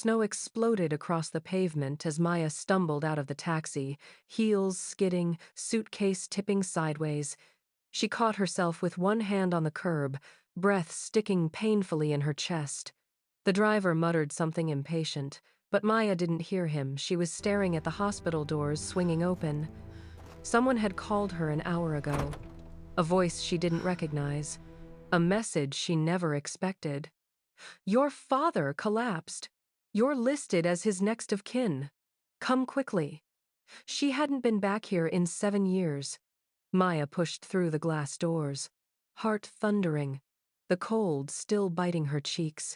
Snow exploded across the pavement as Maya stumbled out of the taxi, heels skidding, suitcase tipping sideways. She caught herself with one hand on the curb, breath sticking painfully in her chest. The driver muttered something impatient, but Maya didn't hear him. She was staring at the hospital doors swinging open. Someone had called her an hour ago. A voice she didn't recognize. A message she never expected. Your father collapsed. You're listed as his next of kin. Come quickly. She hadn't been back here in 7 years. Maya pushed through the glass doors, heart thundering, the cold still biting her cheeks.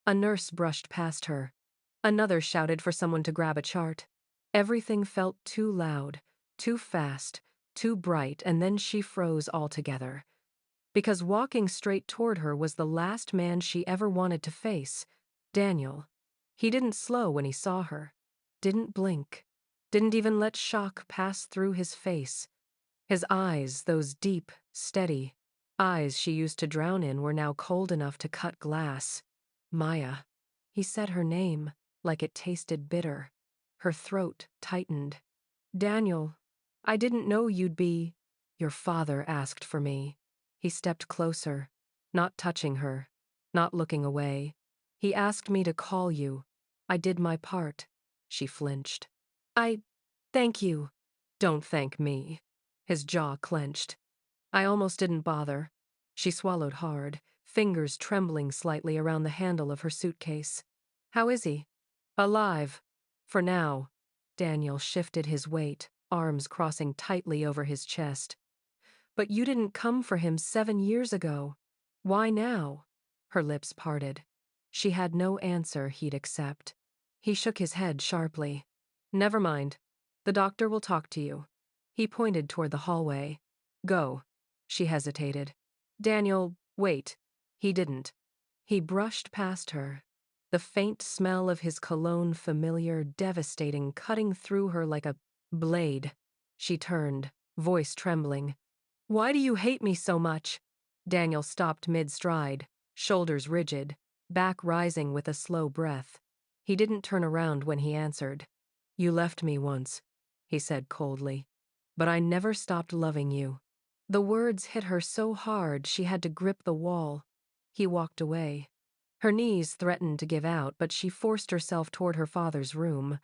A nurse brushed past her. Another shouted for someone to grab a chart. Everything felt too loud, too fast, too bright, and then she froze altogether. Because walking straight toward her was the last man she ever wanted to face, Daniel. He didn't slow when he saw her, didn't blink, didn't even let shock pass through his face. His eyes, those deep, steady eyes she used to drown in, were now cold enough to cut glass. Maya. He said her name, like it tasted bitter. Her throat tightened. Daniel, I didn't know you'd be. Your father asked for me. He stepped closer, not touching her, not looking away. He asked me to call you. I did my part. She flinched. Thank you. Don't thank me. His jaw clenched. I almost didn't bother. She swallowed hard, fingers trembling slightly around the handle of her suitcase. How is he? Alive. For now. Daniel shifted his weight, arms crossing tightly over his chest. But you didn't come for him 7 years ago. Why now? Her lips parted. She had no answer he'd accept. He shook his head sharply. Never mind. The doctor will talk to you. He pointed toward the hallway. Go. She hesitated. Daniel, wait. He didn't. He brushed past her. The faint smell of his cologne, familiar, devastating, cutting through her like a blade. She turned, voice trembling. Why do you hate me so much? Daniel stopped mid-stride, shoulders rigid, back rising with a slow breath. He didn't turn around when he answered. You left me once, he said coldly. But I never stopped loving you. The words hit her so hard she had to grip the wall. He walked away. Her knees threatened to give out, but she forced herself toward her father's room.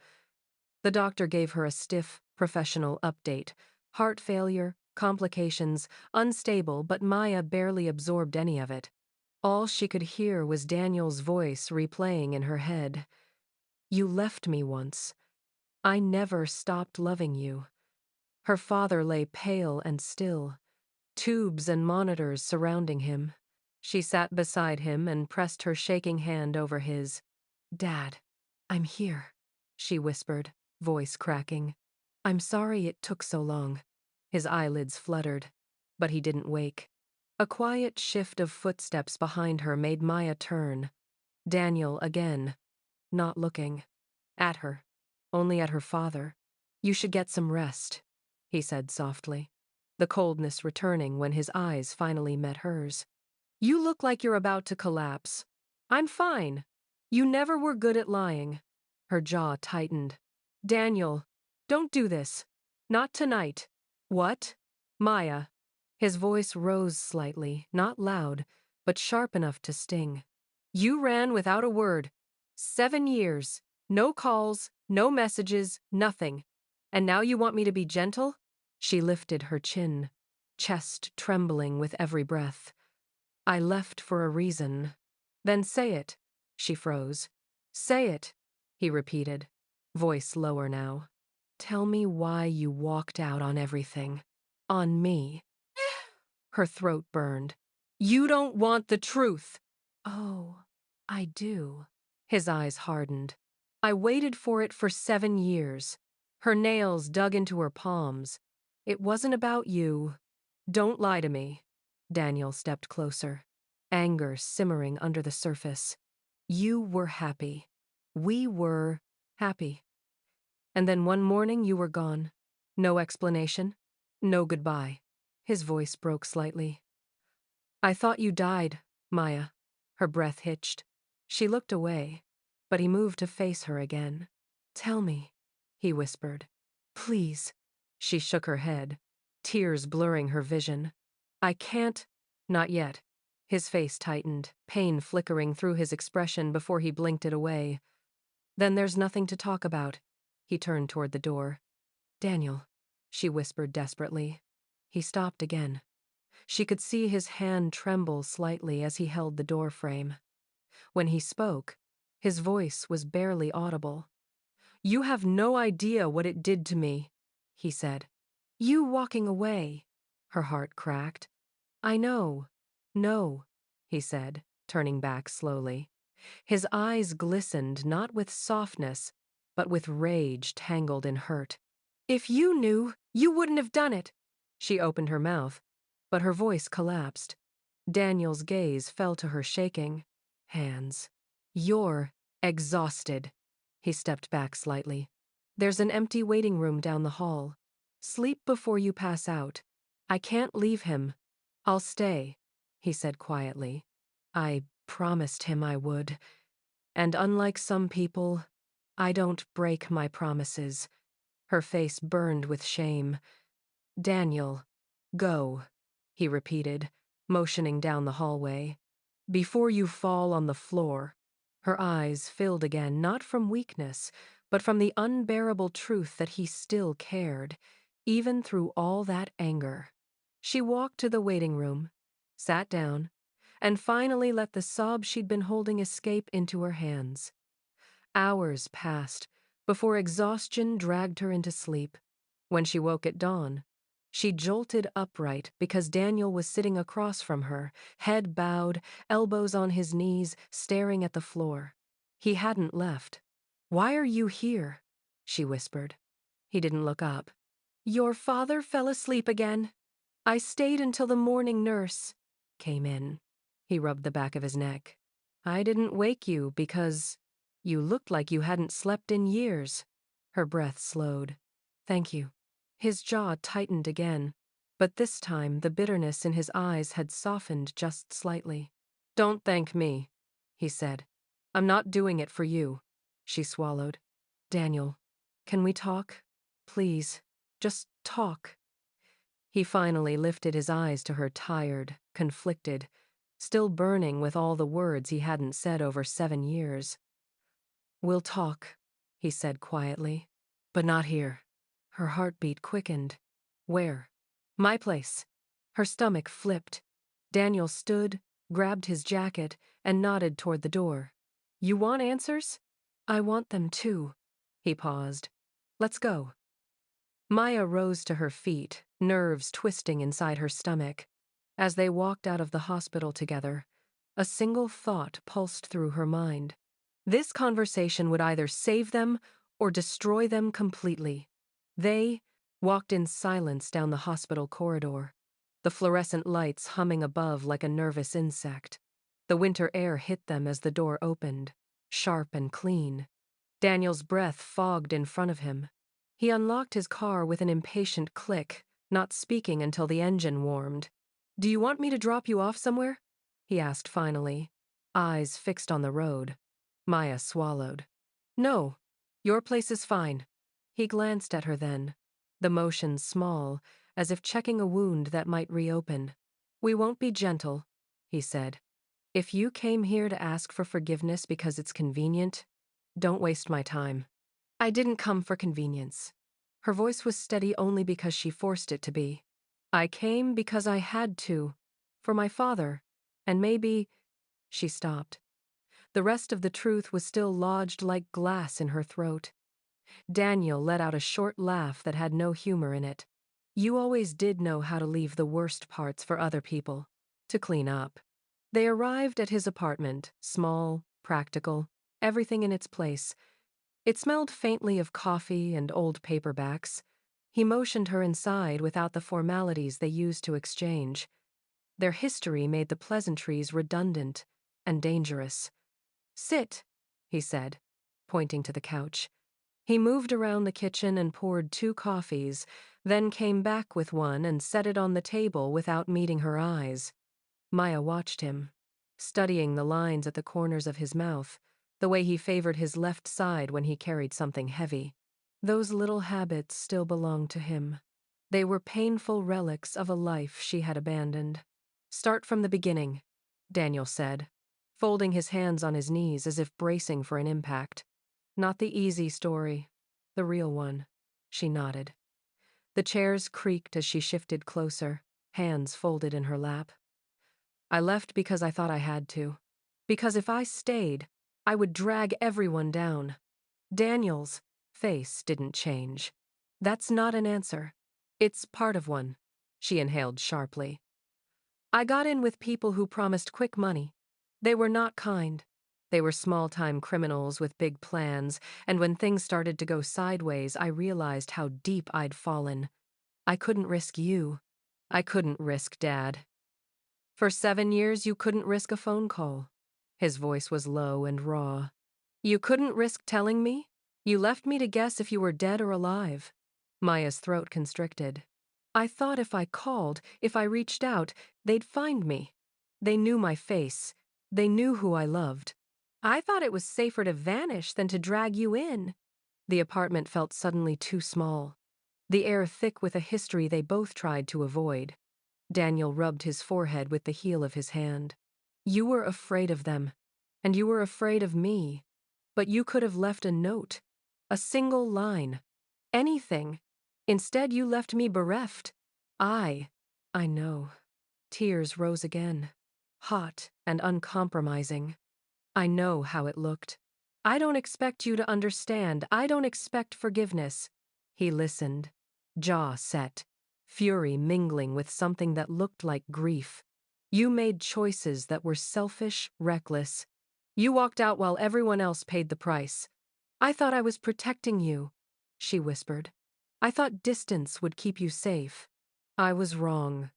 The doctor gave her a stiff, professional update. Heart failure, complications, unstable, but Maya barely absorbed any of it. All she could hear was Daniel's voice replaying in her head. You left me once. I never stopped loving you. Her father lay pale and still, tubes and monitors surrounding him. She sat beside him and pressed her shaking hand over his. Dad, I'm here, she whispered, voice cracking. I'm sorry it took so long. His eyelids fluttered, but he didn't wake. A quiet shift of footsteps behind her made Maya turn. Daniel again, not looking. At her, only at her father. You should get some rest, he said softly, the coldness returning when his eyes finally met hers. You look like you're about to collapse. I'm fine. You never were good at lying. Her jaw tightened. Daniel, don't do this. Not tonight. What? Maya. His voice rose slightly, not loud, but sharp enough to sting. You ran without a word. 7 years. No calls, no messages, nothing. And now you want me to be gentle? She lifted her chin, chest trembling with every breath. I left for a reason. Then say it. She froze. Say it, he repeated, voice lower now. Tell me why you walked out on everything. On me. Her throat burned. You don't want the truth. Oh, I do. His eyes hardened. I waited for it for 7 years. Her nails dug into her palms. It wasn't about you. Don't lie to me. Daniel stepped closer, anger simmering under the surface. You were happy. We were happy. And then one morning you were gone. No explanation. No goodbye. His voice broke slightly. I thought you died, Maya. Her breath hitched. She looked away. but he moved to face her again. "Tell me," he whispered. "Please." She shook her head, tears blurring her vision. "I can't." "Not yet." His face tightened, pain flickering through his expression before he blinked it away. "Then there's nothing to talk about." He turned toward the door. "Daniel," she whispered desperately. He stopped again. She could see his hand tremble slightly as he held the door frame. When he spoke, his voice was barely audible. "You have no idea what it did to me," he said. "You walking away." Her heart cracked. "I know." "No," he said, turning back slowly. His eyes glistened not with softness, but with rage tangled in hurt. "If you knew, you wouldn't have done it." She opened her mouth, but her voice collapsed. Daniel's gaze fell to her shaking hands. "You're exhausted." He stepped back slightly. "There's an empty waiting room down the hall. Sleep before you pass out. I can't leave him. I'll stay," he said quietly. "I promised him I would. And unlike some people, I don't break my promises." Her face burned with shame. "Daniel, go," he repeated, motioning down the hallway. "Before you fall on the floor." Her eyes filled again, not from weakness, but from the unbearable truth that he still cared, even through all that anger. She walked to the waiting room, sat down, and finally let the sob she'd been holding escape into her hands. Hours passed before exhaustion dragged her into sleep. When she woke at dawn, she jolted upright because Daniel was sitting across from her, head bowed, elbows on his knees, staring at the floor. He hadn't left. "Why are you here?" she whispered. He didn't look up. "Your father fell asleep again. I stayed until the morning nurse came in." He rubbed the back of his neck. "I didn't wake you because you looked like you hadn't slept in years." Her breath slowed. "Thank you." His jaw tightened again, but this time the bitterness in his eyes had softened just slightly. "Don't thank me," he said. "I'm not doing it for you." She swallowed. "Daniel, can we talk? Please, just talk." He finally lifted his eyes to her, tired, conflicted, still burning with all the words he hadn't said over 7 years. "We'll talk," he said quietly. "But not here." Her heartbeat quickened. "Where?" "My place." Her stomach flipped. Daniel stood, grabbed his jacket, and nodded toward the door. "You want answers?" "I want them too." He paused. "Let's go." Maya rose to her feet, nerves twisting inside her stomach. As they walked out of the hospital together, a single thought pulsed through her mind. This conversation would either save them or destroy them completely. They walked in silence down the hospital corridor, the fluorescent lights humming above like a nervous insect. The winter air hit them as the door opened, sharp and clean. Daniel's breath fogged in front of him. He unlocked his car with an impatient click, not speaking until the engine warmed. "Do you want me to drop you off somewhere?" he asked finally, eyes fixed on the road. Maya swallowed. "No, your place is fine." He glanced at her then, the motion small, as if checking a wound that might reopen. "We won't be gentle," he said. "If you came here to ask for forgiveness because it's convenient, don't waste my time." "I didn't come for convenience." Her voice was steady only because she forced it to be. "I came because I had to, for my father, and maybe—" She stopped. The rest of the truth was still lodged like glass in her throat. Daniel let out a short laugh that had no humor in it. "You always did know how to leave the worst parts for other people, to clean up." They arrived at his apartment, small, practical, everything in its place. It smelled faintly of coffee and old paperbacks. He motioned her inside without the formalities they used to exchange. Their history made the pleasantries redundant and dangerous. "Sit," he said, pointing to the couch. He moved around the kitchen and poured 2 coffees, then came back with one and set it on the table without meeting her eyes. Maya watched him, studying the lines at the corners of his mouth, the way he favored his left side when he carried something heavy. Those little habits still belonged to him. They were painful relics of a life she had abandoned. Start from the beginning, Daniel said, folding his hands on his knees as if bracing for an impact. Not the easy story, the real one. She nodded. The chairs creaked as she shifted closer, hands folded in her lap. I left because I thought I had to. Because if I stayed, I would drag everyone down. Daniel's face didn't change. That's not an answer. It's part of one. She inhaled sharply. I got in with people who promised quick money. They were not kind. They were small-time criminals with big plans, and when things started to go sideways, I realized how deep I'd fallen. I couldn't risk you. I couldn't risk Dad. For 7 years, you couldn't risk a phone call. His voice was low and raw. You couldn't risk telling me? You left me to guess if you were dead or alive. Maya's throat constricted. I thought if I called, if I reached out, they'd find me. They knew my face. They knew who I loved. I thought it was safer to vanish than to drag you in. The apartment felt suddenly too small. The air thick with a history they both tried to avoid. Daniel rubbed his forehead with the heel of his hand. You were afraid of them, and you were afraid of me. But you could have left a note, a single line, anything. Instead, you left me bereft. I know. Tears rose again, hot and uncompromising. I know how it looked. I don't expect you to understand. I don't expect forgiveness. He listened, jaw set, fury mingling with something that looked like grief. You made choices that were selfish, reckless. You walked out while everyone else paid the price. I thought I was protecting you, she whispered. I thought distance would keep you safe. I was wrong.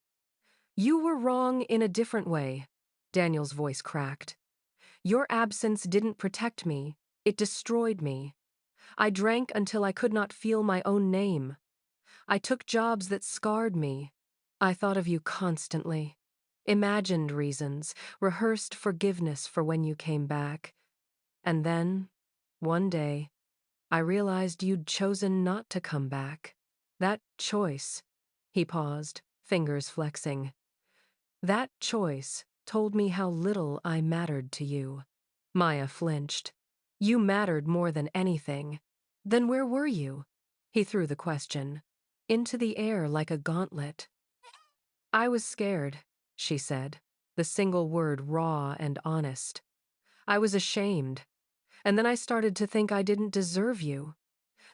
You were wrong in a different way. Daniel's voice cracked. Your absence didn't protect me. It destroyed me. I drank until I could not feel my own name. I took jobs that scarred me. I thought of you constantly. Imagined reasons, rehearsed forgiveness for when you came back. And then, one day, I realized you'd chosen not to come back. That choice, he paused, fingers flexing. That choice told me how little I mattered to you. Maya flinched. You mattered more than anything. Then where were you? He threw the question into the air like a gauntlet. I was scared, she said, the single word raw and honest. I was ashamed. And then I started to think I didn't deserve you.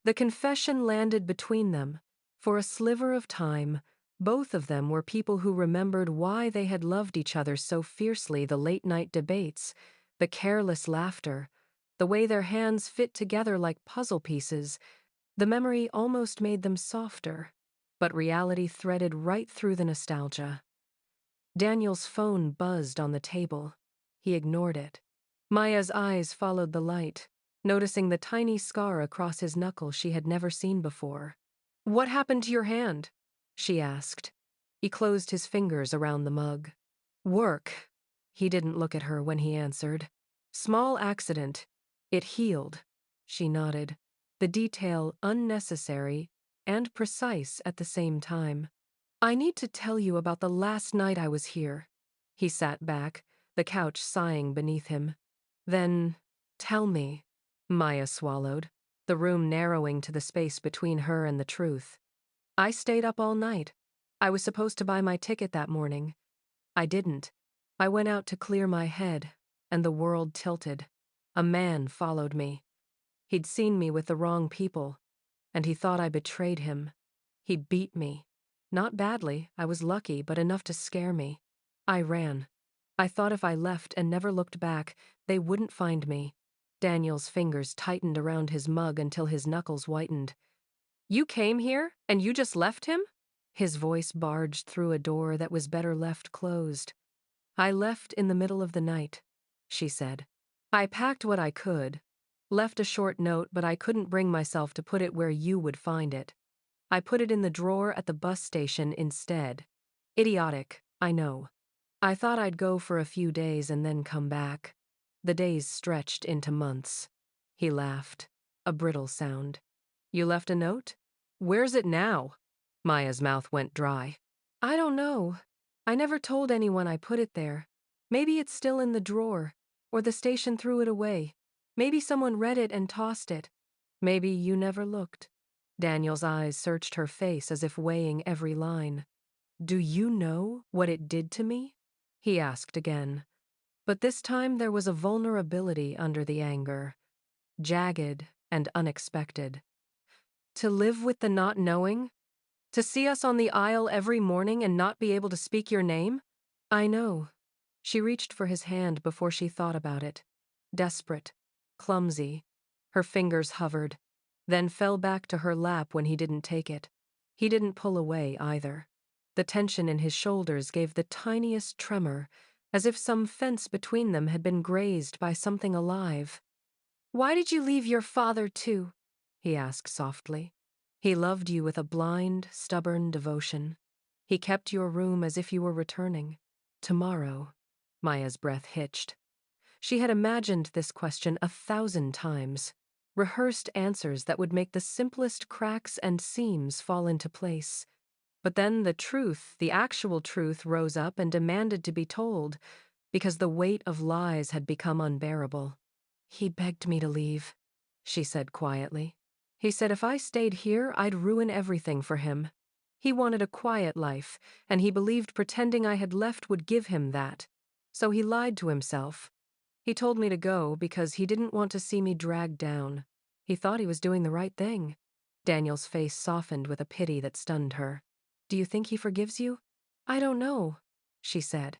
The confession landed between them. For a sliver of time, both of them were people who remembered why they had loved each other so fiercely, the late-night debates, the careless laughter, the way their hands fit together like puzzle pieces. The memory almost made them softer, but reality threaded right through the nostalgia. Daniel's phone buzzed on the table. He ignored it. Maya's eyes followed the light, noticing the tiny scar across his knuckle she had never seen before. What happened to your hand? She asked. He closed his fingers around the mug. Work. He didn't look at her when he answered. Small accident. It healed. She nodded, the detail unnecessary and precise at the same time. I need to tell you about the last night I was here. He sat back, the couch sighing beneath him. Then, tell me. Maya swallowed, the room narrowing to the space between her and the truth. I stayed up all night. I was supposed to buy my ticket that morning. I didn't. I went out to clear my head, and the world tilted. A man followed me. He'd seen me with the wrong people, and he thought I betrayed him. He beat me. Not badly, I was lucky, but enough to scare me. I ran. I thought if I left and never looked back, they wouldn't find me. Daniel's fingers tightened around his mug until his knuckles whitened. You came here, and you just left him? His voice barged through a door that was better left closed. I left in the middle of the night, she said. I packed what I could. Left a short note, but I couldn't bring myself to put it where you would find it. I put it in the drawer at the bus station instead. Idiotic, I know. I thought I'd go for a few days and then come back. The days stretched into months. He laughed, a brittle sound. You left a note? Where's it now? Maya's mouth went dry. I don't know. I never told anyone I put it there. Maybe it's still in the drawer, or the station threw it away. Maybe someone read it and tossed it. Maybe you never looked. Daniel's eyes searched her face as if weighing every line. Do you know what it did to me? He asked again. But this time there was a vulnerability under the anger, jagged and unexpected. To live with the not knowing? To see us on the aisle every morning and not be able to speak your name? I know. She reached for his hand before she thought about it. Desperate, clumsy. Her fingers hovered, then fell back to her lap when he didn't take it. He didn't pull away either. The tension in his shoulders gave the tiniest tremor, as if some fence between them had been grazed by something alive. Why did you leave your father too? He asked softly. He loved you with a blind, stubborn devotion. He kept your room as if you were returning. Tomorrow. Maya's breath hitched. She had imagined this question 1,000 times, rehearsed answers that would make the simplest cracks and seams fall into place. But then the truth, the actual truth, rose up and demanded to be told, because the weight of lies had become unbearable. He begged me to leave, she said quietly. He said if I stayed here, I'd ruin everything for him. He wanted a quiet life, and he believed pretending I had left would give him that. So he lied to himself. He told me to go because he didn't want to see me dragged down. He thought he was doing the right thing. Daniel's face softened with a pity that stunned her. Do you think he forgives you? I don't know, she said.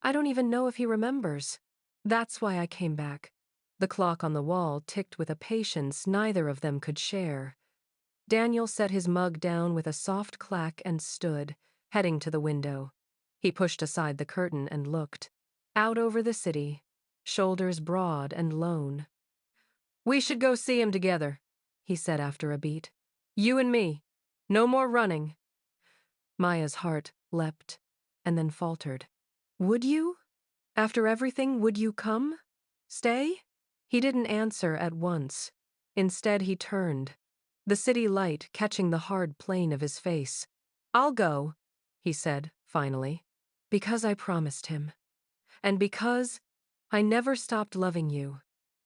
I don't even know if he remembers. That's why I came back. The clock on the wall ticked with a patience neither of them could share. Daniel set his mug down with a soft clack and stood, heading to the window. He pushed aside the curtain and looked. Out over the city, shoulders broad and lone. We should go see him together, he said after a beat. You and me. No more running. Maya's heart leapt, and then faltered. Would you? After everything, would you come? Stay? He didn't answer at once. Instead, he turned, the city light catching the hard plane of his face. I'll go, he said, finally, because I promised him. And because I never stopped loving you.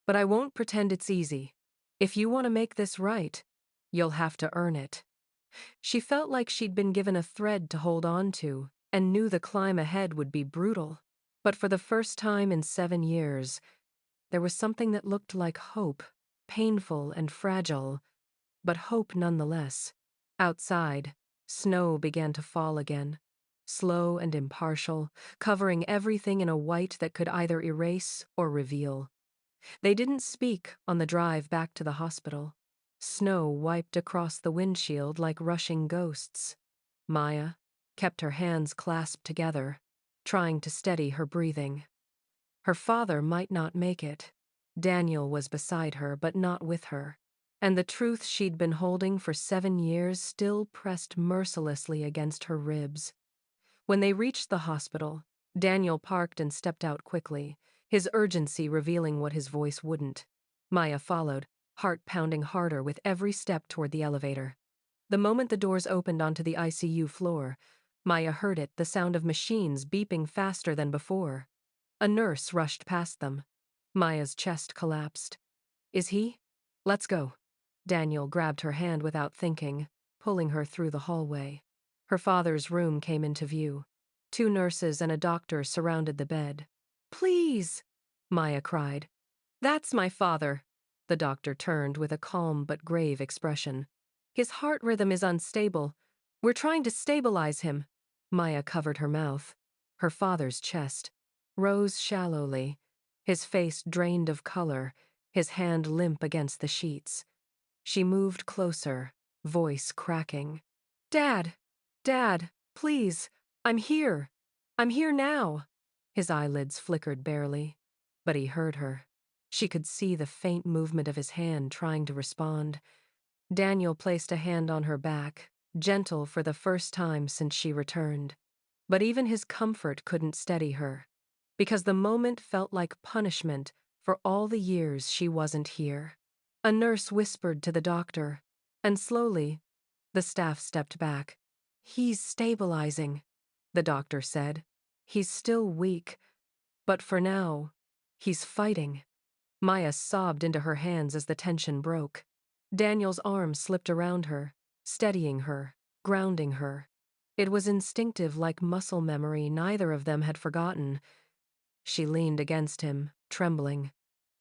But I won't pretend it's easy. If you want to make this right, you'll have to earn it. She felt like she'd been given a thread to hold on to, and knew the climb ahead would be brutal. But for the first time in 7 years, there was something that looked like hope, painful and fragile, but hope nonetheless. Outside, snow began to fall again, slow and impartial, covering everything in a white that could either erase or reveal. They didn't speak on the drive back to the hospital. Snow wiped across the windshield like rushing ghosts. Maya kept her hands clasped together, trying to steady her breathing. Her father might not make it. Daniel was beside her, but not with her. And the truth she'd been holding for 7 years still pressed mercilessly against her ribs. When they reached the hospital, Daniel parked and stepped out quickly, his urgency revealing what his voice wouldn't. Maya followed, heart pounding harder with every step toward the elevator. The moment the doors opened onto the ICU floor, Maya heard it, the sound of machines beeping faster than before. A nurse rushed past them. Maya's chest collapsed. Is he? Let's go. Daniel grabbed her hand without thinking, pulling her through the hallway. Her father's room came into view. 2 nurses and a doctor surrounded the bed. Please, Maya cried. That's my father. The doctor turned with a calm but grave expression. His heart rhythm is unstable. We're trying to stabilize him. Maya covered her mouth. Her father's chest rose shallowly, his face drained of color, his hand limp against the sheets. She moved closer, voice cracking. Dad! Dad! Please! I'm here! I'm here now! His eyelids flickered barely, but he heard her. She could see the faint movement of his hand trying to respond. Daniel placed a hand on her back, gentle for the first time since she returned. But even his comfort couldn't steady her, because the moment felt like punishment for all the years she wasn't here. A nurse whispered to the doctor, and slowly, the staff stepped back. "He's stabilizing," the doctor said. "He's still weak, but for now, he's fighting." Maya sobbed into her hands as the tension broke. Daniel's arm slipped around her, steadying her, grounding her. It was instinctive, like muscle memory neither of them had forgotten. She leaned against him, trembling.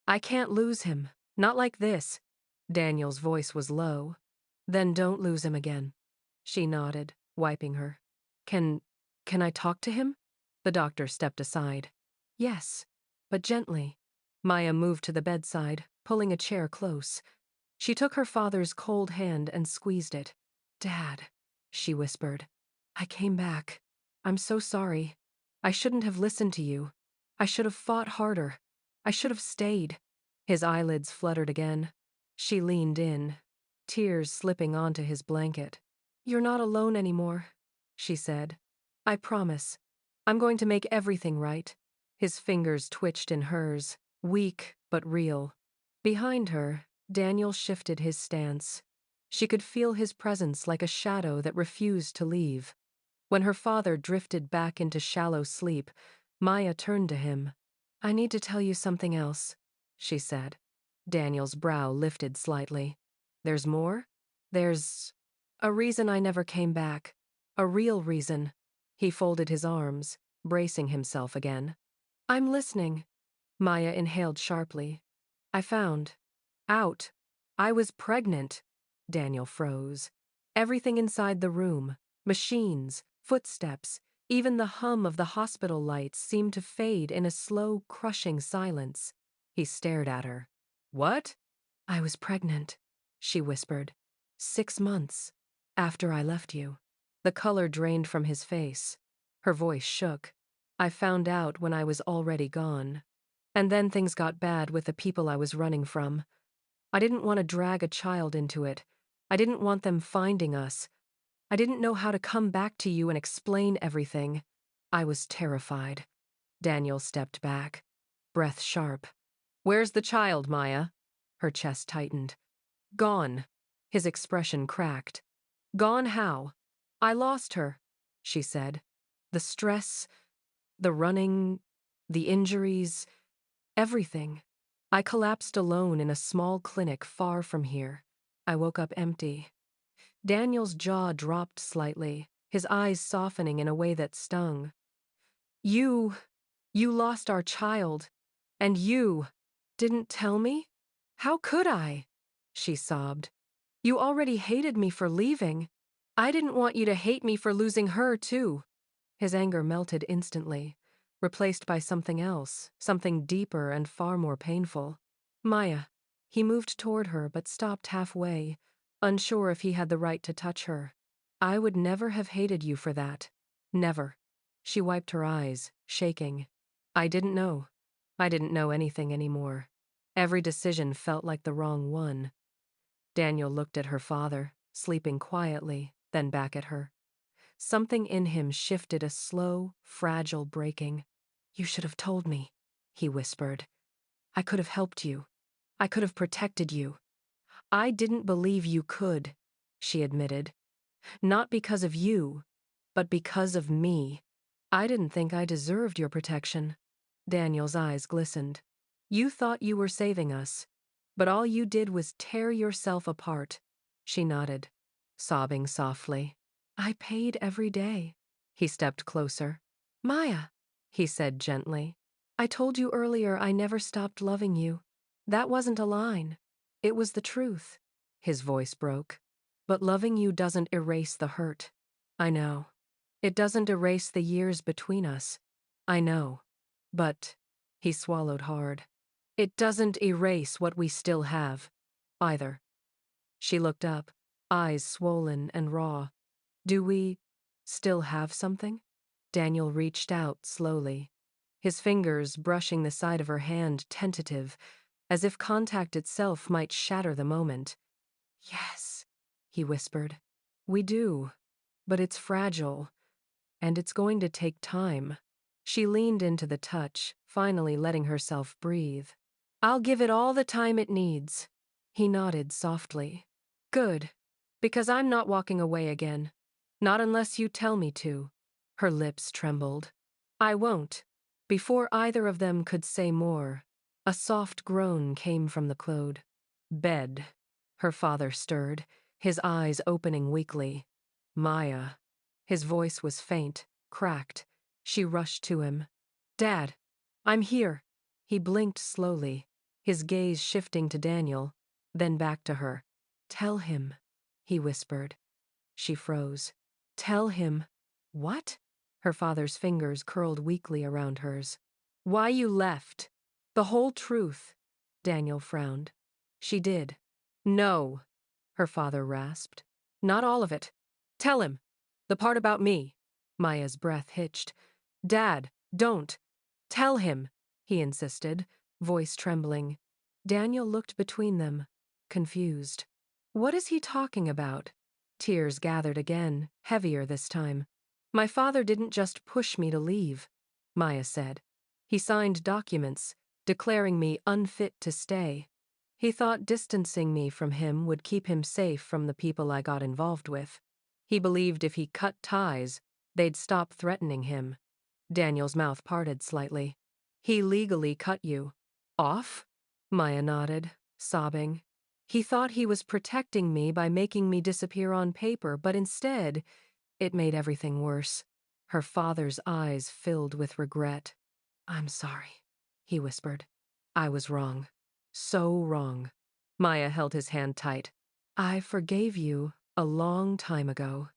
"I can't lose him. Not like this." Daniel's voice was low. "Then don't lose him again." She nodded, wiping her. Can I talk to him?" The doctor stepped aside. "Yes, but gently." Maya moved to the bedside, pulling a chair close. She took her father's cold hand and squeezed it. "Dad," she whispered. "I came back. I'm so sorry. I shouldn't have listened to you. I should have fought harder. I should have stayed." His eyelids fluttered again. She leaned in, tears slipping onto his blanket. "You're not alone anymore," she said. "I promise. I'm going to make everything right." His fingers twitched in hers, weak but real. Behind her, Daniel shifted his stance. She could feel his presence like a shadow that refused to leave. When her father drifted back into shallow sleep, Maya turned to him. "I need to tell you something else," she said. Daniel's brow lifted slightly. "There's more?" "There's a reason I never came back. A real reason." He folded his arms, bracing himself again. "I'm listening." Maya inhaled sharply. "I found out I was pregnant." Daniel froze. Everything inside the room, machines, footsteps, even the hum of the hospital lights seemed to fade in a slow, crushing silence. He stared at her. "What?" "I was pregnant," she whispered. 6 months after I left you." The color drained from his face. Her voice shook. "I found out when I was already gone. And then things got bad with the people I was running from. I didn't want to drag a child into it. I didn't want them finding us. I didn't know how to come back to you and explain everything. I was terrified." Daniel stepped back, breath sharp. "Where's the child, Maya?" Her chest tightened. "Gone." His expression cracked. "Gone how?" "I lost her," she said. "The stress, the running, the injuries, everything. I collapsed alone in a small clinic far from here. I woke up empty." Daniel's jaw dropped slightly, his eyes softening in a way that stung. You lost our child, and you didn't tell me? How could I?" she sobbed. "You already hated me for leaving. I didn't want you to hate me for losing her, too." His anger melted instantly, replaced by something else, something deeper and far more painful. "Maya." He moved toward her but stopped halfway, unsure if he had the right to touch her. "I would never have hated you for that. Never." She wiped her eyes, shaking. "I didn't know. I didn't know anything anymore. Every decision felt like the wrong one." Daniel looked at her father, sleeping quietly, then back at her. Something in him shifted, a slow, fragile breaking. "You should have told me," he whispered. "I could have helped you. I could have protected you." "I didn't believe you could," she admitted. "Not because of you, but because of me. I didn't think I deserved your protection." Daniel's eyes glistened. "You thought you were saving us, but all you did was tear yourself apart." She nodded, sobbing softly. "I paid every day." He stepped closer. "Maya," he said gently. "I told you earlier I never stopped loving you. That wasn't a line. It was the truth." His voice broke. "But loving you doesn't erase the hurt." "I know. It doesn't erase the years between us." "I know. But," he swallowed hard, "it doesn't erase what we still have, either." She looked up, eyes swollen and raw. "Do we still have something?" Daniel reached out slowly, his fingers brushing the side of her hand, tentative, as if contact itself might shatter the moment. "Yes," he whispered. "We do, but it's fragile, and it's going to take time." She leaned into the touch, finally letting herself breathe. I'll give it all the time it needs. He nodded softly. Good. Because I'm not walking away again. Not unless you tell me to. Her lips trembled. I won't. Before either of them could say more, a soft groan came from the clode. Bed. Her father stirred, his eyes opening weakly. Maya. His voice was faint, cracked. She rushed to him. Dad, I'm here. He blinked slowly, his gaze shifting to Daniel, then back to her. Tell him, he whispered. She froze. Tell him. What? Her father's fingers curled weakly around hers. Why you left. The whole truth. Daniel frowned. She did. No, her father rasped. Not all of it. Tell him. The part about me. Maya's breath hitched. Dad, don't. Tell him, he insisted, voice trembling. Daniel looked between them, confused. What is he talking about? Tears gathered again, heavier this time. My father didn't just push me to leave, Maya said. He signed documents, declaring me unfit to stay. He thought distancing me from him would keep him safe from the people I got involved with. He believed if he cut ties, they'd stop threatening him. Daniel's mouth parted slightly. He legally cut you. Off? Maya nodded, sobbing. He thought he was protecting me by making me disappear on paper, but instead, it made everything worse. Her father's eyes filled with regret. I'm sorry, he whispered. I was wrong. So wrong. Maya held his hand tight. I forgave you a long time ago.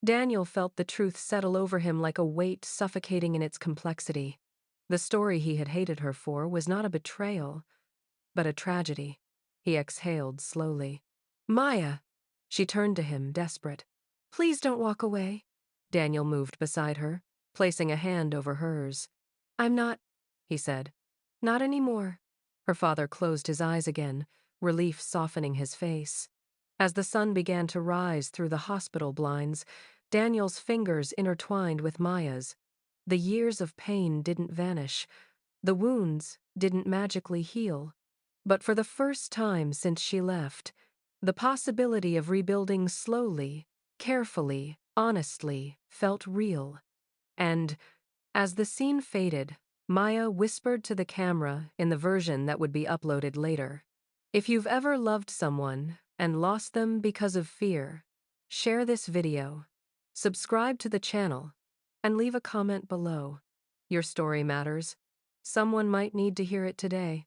Daniel felt the truth settle over him like a weight suffocating in its complexity. The story he had hated her for was not a betrayal, but a tragedy. He exhaled slowly. Maya! She turned to him, desperate. Please don't walk away. Daniel moved beside her, placing a hand over hers. I'm not, he said. Not anymore. Her father closed his eyes again, relief softening his face. As the sun began to rise through the hospital blinds, Daniel's fingers intertwined with Maya's. The years of pain didn't vanish. The wounds didn't magically heal. But for the first time since she left, the possibility of rebuilding slowly, carefully, honestly, felt real. And, as the scene faded, Maya whispered to the camera in the version that would be uploaded later. If you've ever loved someone and lost them because of fear, share this video, subscribe to the channel, and leave a comment below. Your story matters. Someone might need to hear it today.